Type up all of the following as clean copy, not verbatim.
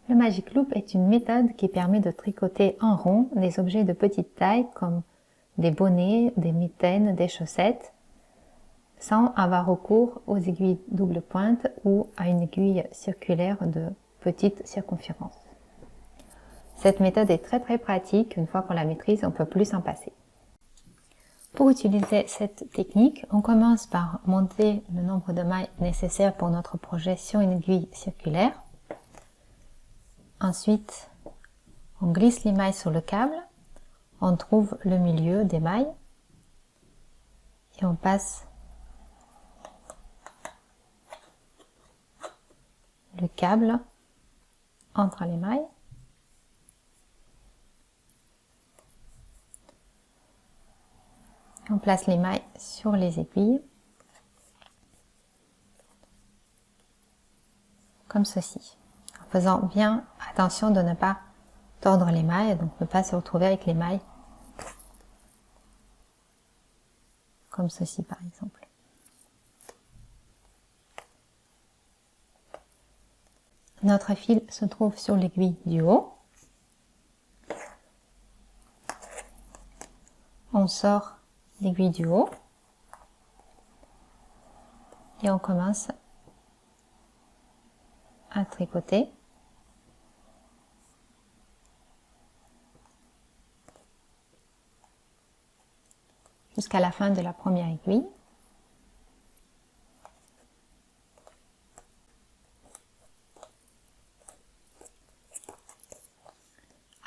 Le Magic Loop est une méthode qui permet de tricoter en rond des objets de petite taille comme des bonnets, des mitaines, des chaussettes, sans avoir recours aux aiguilles double pointe ou à une aiguille circulaire de petite circonférence. Cette méthode est très pratique, une fois qu'on la maîtrise, on ne peut plus s'en passer. Pour utiliser cette technique, on commence par monter le nombre de mailles nécessaires pour notre projet sur une aiguille circulaire. Ensuite, on glisse les mailles sur le câble, on trouve le milieu des mailles et on passe le câble entre les mailles. On place les mailles sur les aiguilles, comme ceci, en faisant bien attention de ne pas tordre les mailles, donc ne pas se retrouver avec les mailles comme ceci par exemple. Notre fil se trouve sur l'aiguille du haut. On sort l'aiguille du haut et on commence à tricoter jusqu'à la fin de la première aiguille.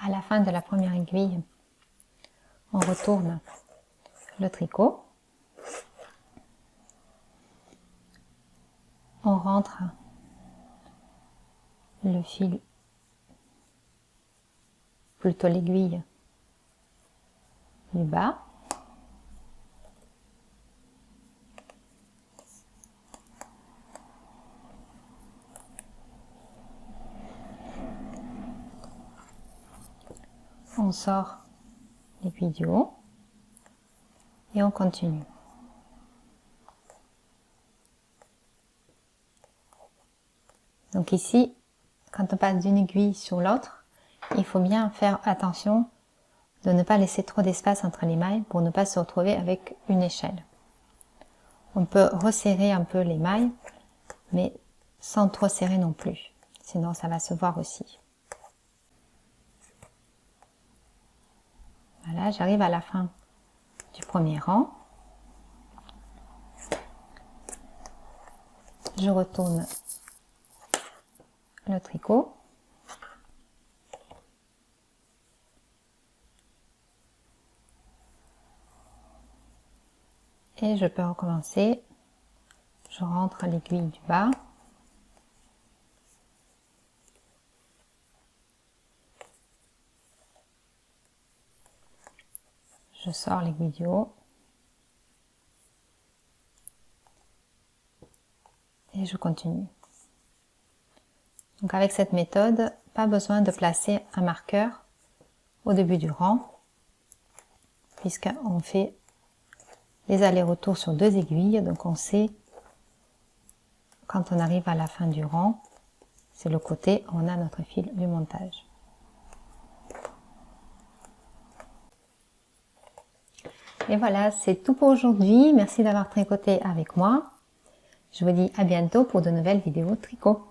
À la fin de la première aiguille, on retourne le tricot. On rentre le fil, plutôt l'aiguille du bas. On sort l'aiguille du haut et on continue. Donc ici, quand on passe d'une aiguille sur l'autre, il faut bien faire attention de ne pas laisser trop d'espace entre les mailles pour ne pas se retrouver avec une échelle. On peut resserrer un peu les mailles, mais sans trop serrer non plus, sinon ça va se voir aussi. Voilà, j'arrive à la fin du premier rang. Je retourne le tricot. Et je peux recommencer. Je rentre l'aiguille du bas. Je sors l'aiguille du haut. Et je continue. Donc avec cette méthode, pas besoin de placer un marqueur au début du rang, puisqu'on fait les allers-retours sur deux aiguilles, donc on sait quand on arrive à la fin du rang, c'est le côté où on a notre fil du montage. Et voilà, c'est tout pour aujourd'hui. Merci d'avoir tricoté avec moi. Je vous dis à bientôt pour de nouvelles vidéos tricot.